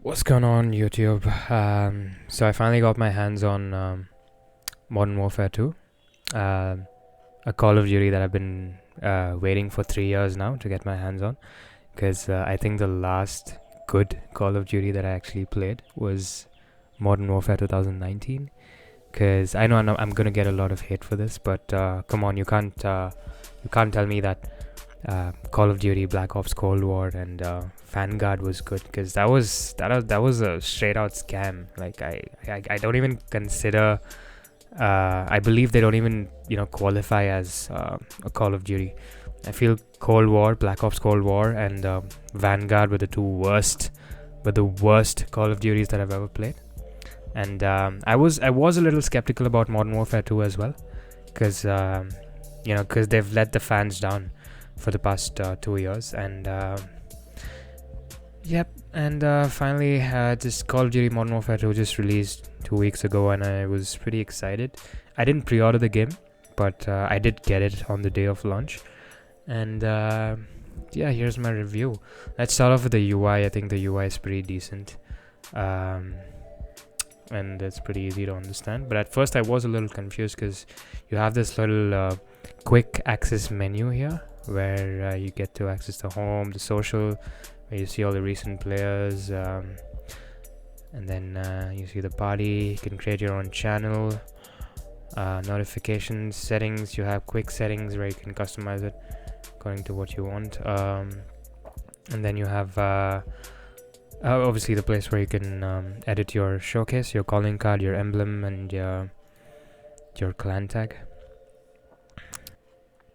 What's going on, YouTube? So I finally got my hands on Modern Warfare 2, a Call of Duty that I've been waiting for 3 years now to get my hands on. Because I think the last good Call of Duty that I actually played was Modern Warfare 2019. Because I know I'm gonna get a lot of hate for this, but come on, you can't tell me that Call of Duty, Black Ops Cold War, and Vanguard was good, because that was a straight out scam. Like I don't even consider. I believe they don't even qualify as a Call of Duty. I feel Cold War, Black Ops Cold War, and Vanguard were the worst Call of Duties that I've ever played. And I was a little skeptical about Modern Warfare 2 as well, because they've let the fans down for the past 2 years. And finally, this Call of Duty Modern Warfare 2 just released 2 weeks ago, and I was pretty excited. I didn't pre-order the game, but I did get it on the day of launch. And here's my review. Let's start off with the UI. I think the UI is pretty decent, and it's pretty easy to understand. But at first I was a little confused, because you have this little quick access menu here, where you get to access the home, the social, where you see all the recent players, and then you see the party. You can create your own channel, notifications, settings. You have quick settings where you can customize it according to what you want, and then you have obviously the place where you can edit your showcase, your calling card, your emblem, and your clan tag.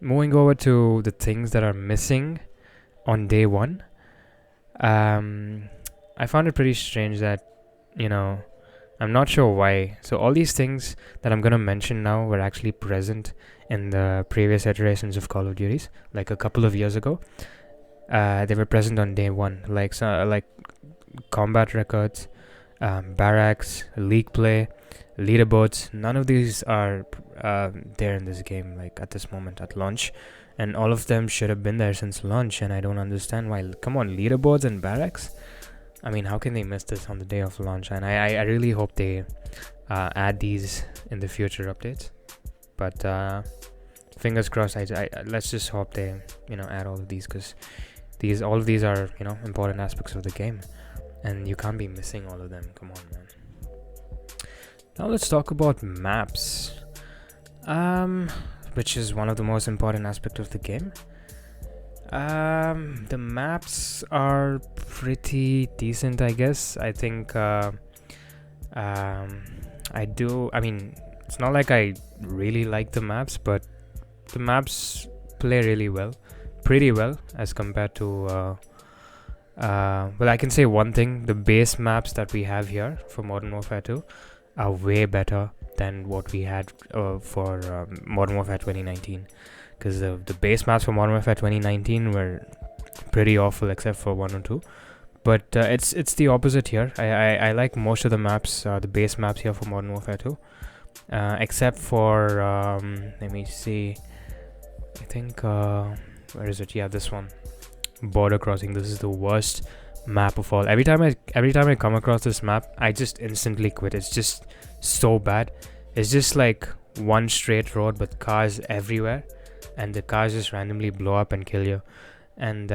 Moving over to the things that are missing on day one, I found it pretty strange that, I'm not sure why. So all these things that I'm gonna mention now were actually present in the previous iterations of Call of Duties, like a couple of years ago. They were present on day one, like combat records, barracks, league play, leaderboards. None of these are there in this game, like at this moment at launch, and all of them should have been there since launch, and I don't understand why. Come on, leaderboards and barracks. I mean, how can they miss this on the day of launch? And I really hope they add these in the future updates. But fingers crossed. I let's just hope they add all of these, because all of these are important aspects of the game, and you can't be missing all of them. Come on, man. Now let's talk about maps, which is one of the most important aspects of the game. The maps are pretty decent, I guess. I think I mean, it's not like I really like the maps, but the maps play pretty well as compared to well, I can say one thing: the base maps that we have here for Modern Warfare 2 are way better than what we had for Modern Warfare 2019. Because the base maps for Modern Warfare 2019 were pretty awful, except for 1 or 2. But it's the opposite here. I like most of the maps, the base maps here for Modern Warfare 2, except for let me see. I think where is it? Yeah, this one, Border Crossing. This is the worst map of all. Every time I come across this map, I just instantly quit. It's just so bad. It's just like one straight road with cars everywhere, and the cars just randomly blow up and kill you. And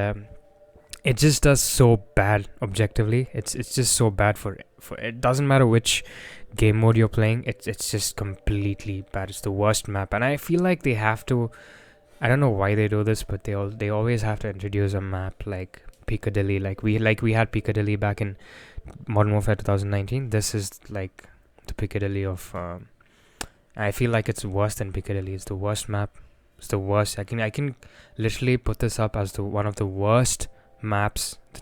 it just does so bad objectively. It's just so bad for it doesn't matter which game mode you're playing. It's just completely bad. It's the worst map, and I feel like they have to. I don't know why they do this, but they always have to introduce a map like Piccadilly, like we had Piccadilly back in Modern Warfare 2019. This is like the Piccadilly of. I feel like it's worse than Piccadilly. It's the worst map. It's the worst. I can literally put this up as one of the worst maps. The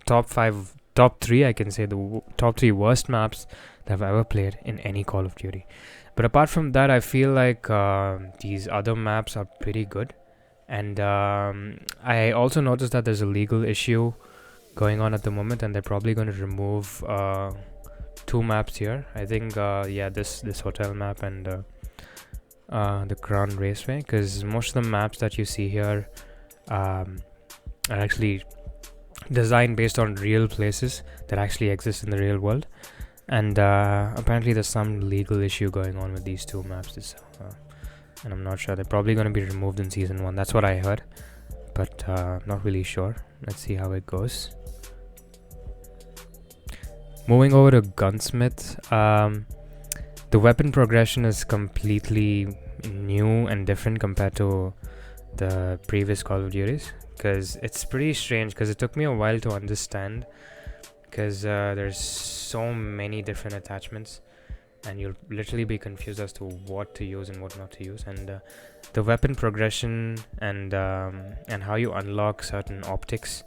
top three. I can say the top three worst maps that I've ever played in any Call of Duty. But apart from that, I feel like these other maps are pretty good. And I also noticed that there's a legal issue going on at the moment, and they're probably going to remove 2 maps here. I think this hotel map and the Crown Raceway, because most of the maps that you see here are actually designed based on real places that actually exist in the real world. And apparently there's some legal issue going on with these two maps, and I'm not sure. They're probably going to be removed in season 1. That's what I heard, but not really sure. Let's see how it goes. Moving over to Gunsmith, the weapon progression is completely new and different compared to the previous Call of Duties, because it's pretty strange, because it took me a while to understand, because there's so many different attachments and you'll literally be confused as to what to use and what not to use. And the weapon progression and how you unlock certain optics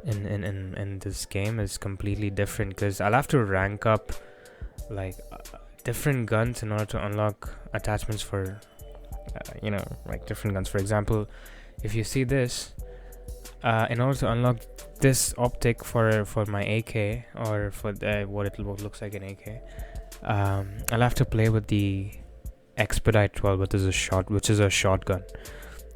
in this game is completely different, because I'll have to rank up like different guns in order to unlock attachments for like different guns. For example, if you see this, in order to unlock this optic for my AK, or for what looks like an AK, I'll have to play with the Expedite 12, which is a shotgun.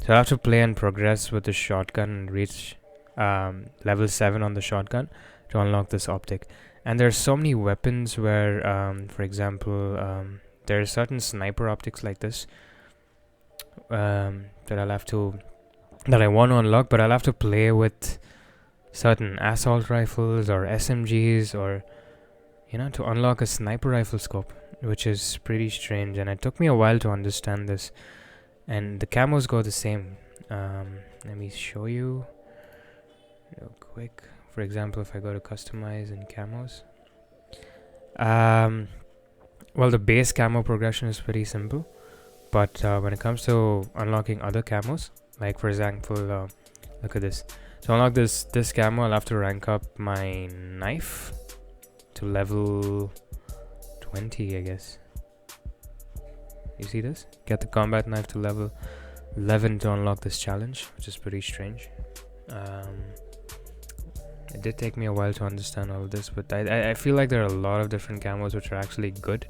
So I have to play and progress with the shotgun and reach level 7 on the shotgun to unlock this optic. And there's so many weapons where, for example, there are certain sniper optics like this that I want to unlock, but I'll have to play with certain assault rifles or SMGs, or to unlock a sniper rifle scope, which is pretty strange, and it took me a while to understand this. And the camos go the same. Let me show you real quick. For example, if I go to customize and camos, well, the base camo progression is pretty simple, but when it comes to unlocking other camos, like for example, look at this. To unlock this camo, I'll have to rank up my knife to level 20, I guess. You see this? Get the combat knife to level 11 to unlock this challenge, which is pretty strange. It did take me a while to understand all of this, but I feel like there are a lot of different camos which are actually good,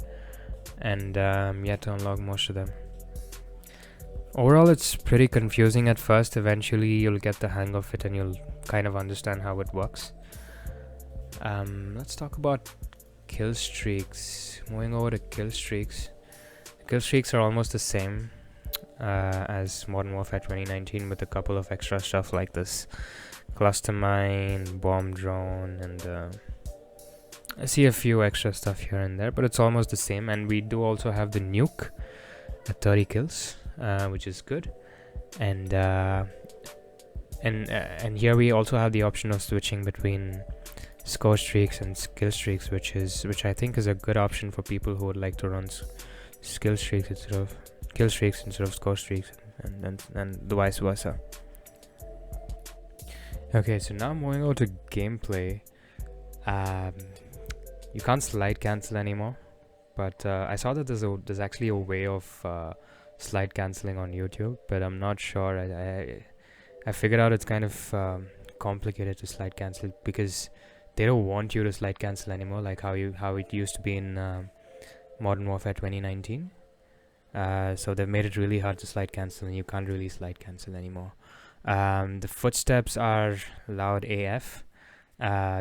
and yet to unlock most of them. Overall, it's pretty confusing at first. Eventually, you'll get the hang of it and you'll kind of understand how it works. Let's talk about kill streaks. Moving over to kill streaks. Kill streaks are almost the same as Modern Warfare 2019, with a couple of extra stuff like this cluster mine, bomb drone, and I see a few extra stuff here and there, but it's almost the same. And we do also have the nuke at 30 kills, which is good. And here we also have the option of switching between score streaks and skill streaks, which I think is a good option for people who would like to run skill streaks instead of kill streaks instead of score streaks, and the vice versa. Okay, so now moving over to gameplay. You can't slide cancel anymore, but I saw that there's actually a way of slide canceling on YouTube, but I'm not sure. I figured out it's kind of complicated to slide cancel, because they don't want you to slide cancel anymore, like how it used to be in Modern Warfare 2019. So they've made it really hard to slide cancel, and you can't really slide cancel anymore. The footsteps are loud AF,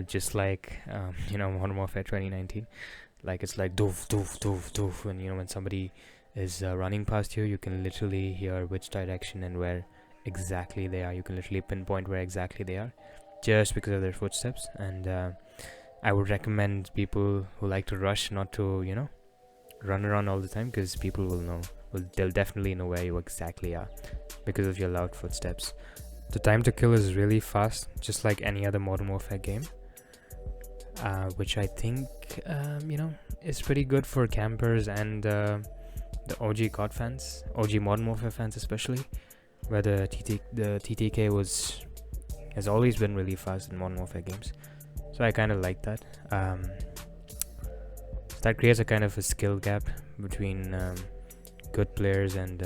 just like Modern Warfare 2019. Like it's like doof doof doof doof, and when somebody is running past you, you can literally hear which direction and where exactly they are. You can literally pinpoint where exactly they are, just because of their footsteps. And I would recommend people who like to rush not to run around all the time, because people will know. They'll definitely know where you exactly are because of your loud footsteps. The time to kill is really fast, just like any other Modern Warfare game, which I think is pretty good for campers and the OG COD fans, OG Modern Warfare fans especially, where the TTK has always been really fast in Modern Warfare games. So I kind of like that. So that creates a kind of a skill gap between good players and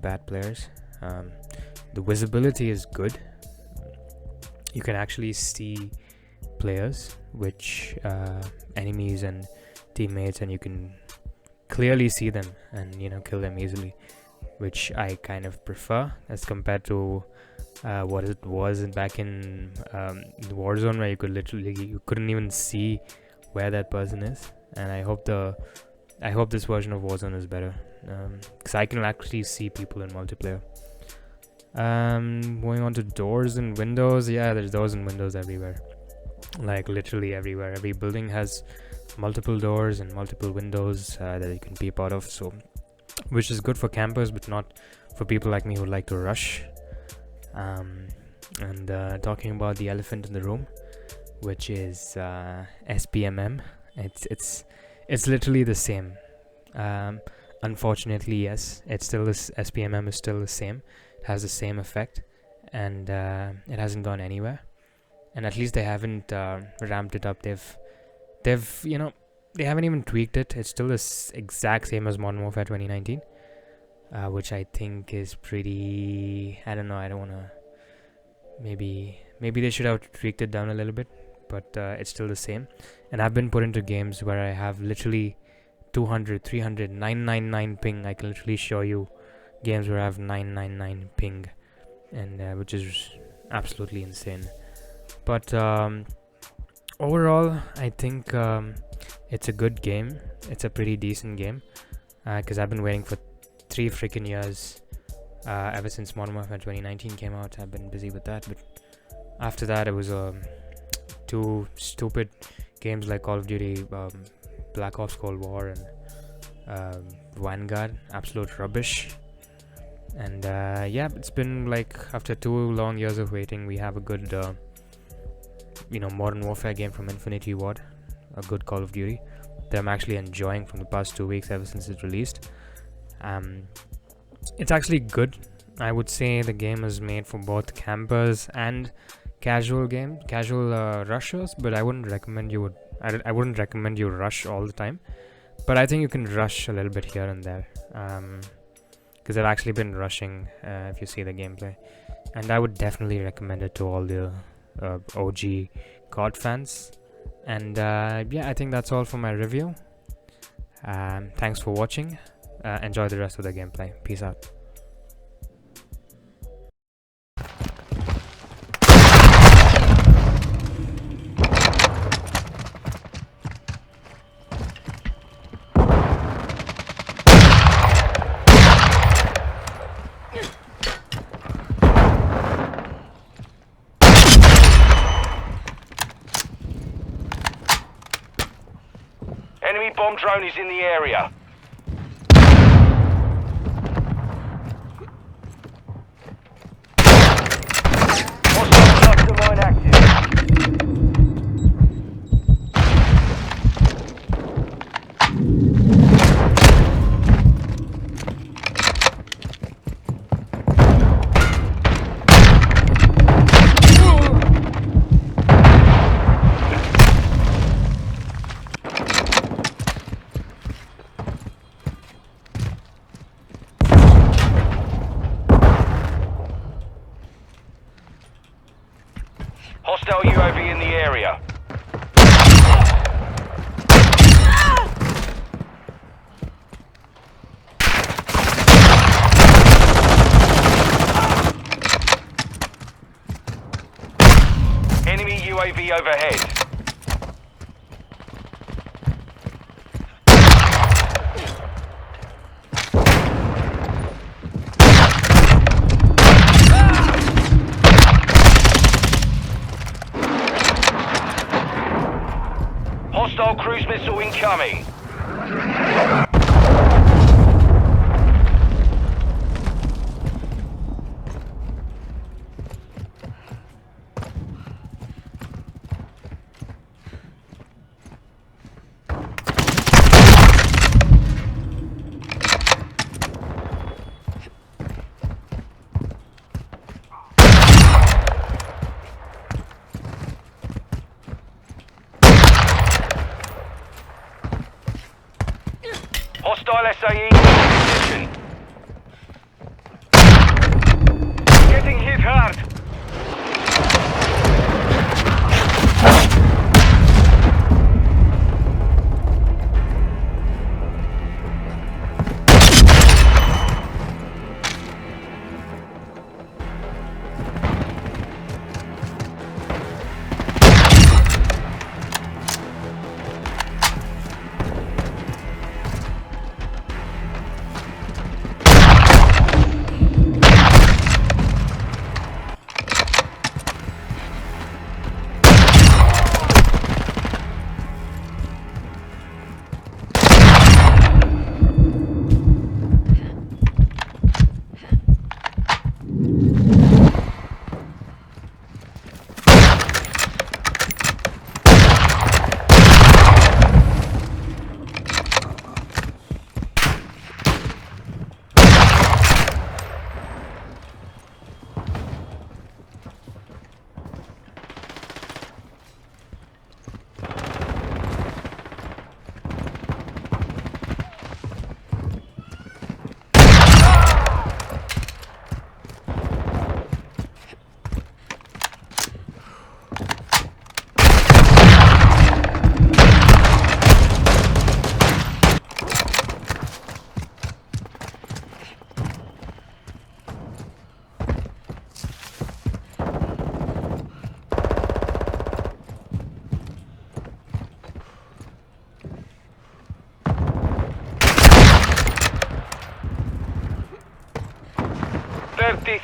bad players. The visibility is good. You can actually see players, which enemies and teammates, and you can clearly see them and kill them easily, which I kind of prefer as compared to what it was back in the Warzone, where you couldn't even see where that person is. And I hope this version of Warzone is better, because I can actually see people in multiplayer. Moving on to doors and windows. Yeah, there's doors and windows everywhere, like literally everywhere. Every building has multiple doors and multiple windows that you can peep out of, so which is good for campers, but not for people like me who like to rush. And talking about the elephant in the room, which is SPMM, it's literally the same. Unfortunately, yes, it's still this SPMM is still the same. It has the same effect, and it hasn't gone anywhere. And at least they haven't ramped it up. They've they haven't even tweaked it. It's still the exact same as Modern Warfare 2019, which I think is pretty. I don't know. I don't wanna. Maybe they should have tweaked it down a little bit, but it's still the same. And I've been put into games where I have literally 200, 300, 999 ping. I can literally show you games where I have 999 ping, and which is absolutely insane. But overall, I think it's a good game. It's a pretty decent game, because I've been waiting for 3 freaking years. Ever since Modern Warfare 2019 came out, I've been busy with that. But after that, it was 2 stupid games like Call of Duty, Black Ops Cold War, and Vanguard. Absolute rubbish. And yeah, it's been like after 2 long years of waiting, we have a good Modern Warfare game from Infinity Ward, a good Call of Duty that I'm actually enjoying from the past 2 weeks ever since it released. It's actually good. I would say the game is made for both campers and casual rushers, but I wouldn't recommend you rush all the time. But I think you can rush a little bit here and there, because I've actually been rushing if you see the gameplay, and I would definitely recommend it to all the OG COD fans. And yeah, I think that's all for my review. Thanks for watching. Enjoy the rest of the gameplay. Peace out. Enemy bomb drone is in the area. Hostile cluster mine active. Hostile UAV in the area. Enemy UAV overhead. Hostile cruise missile incoming. Hostile SAE in position. Getting hit hard.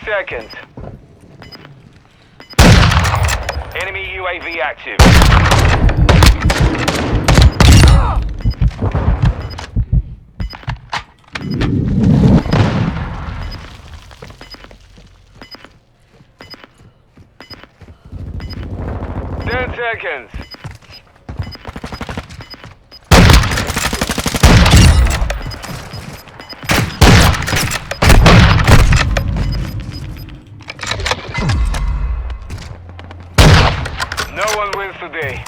seconds. Enemy UAV active. 10 seconds. No one wins today.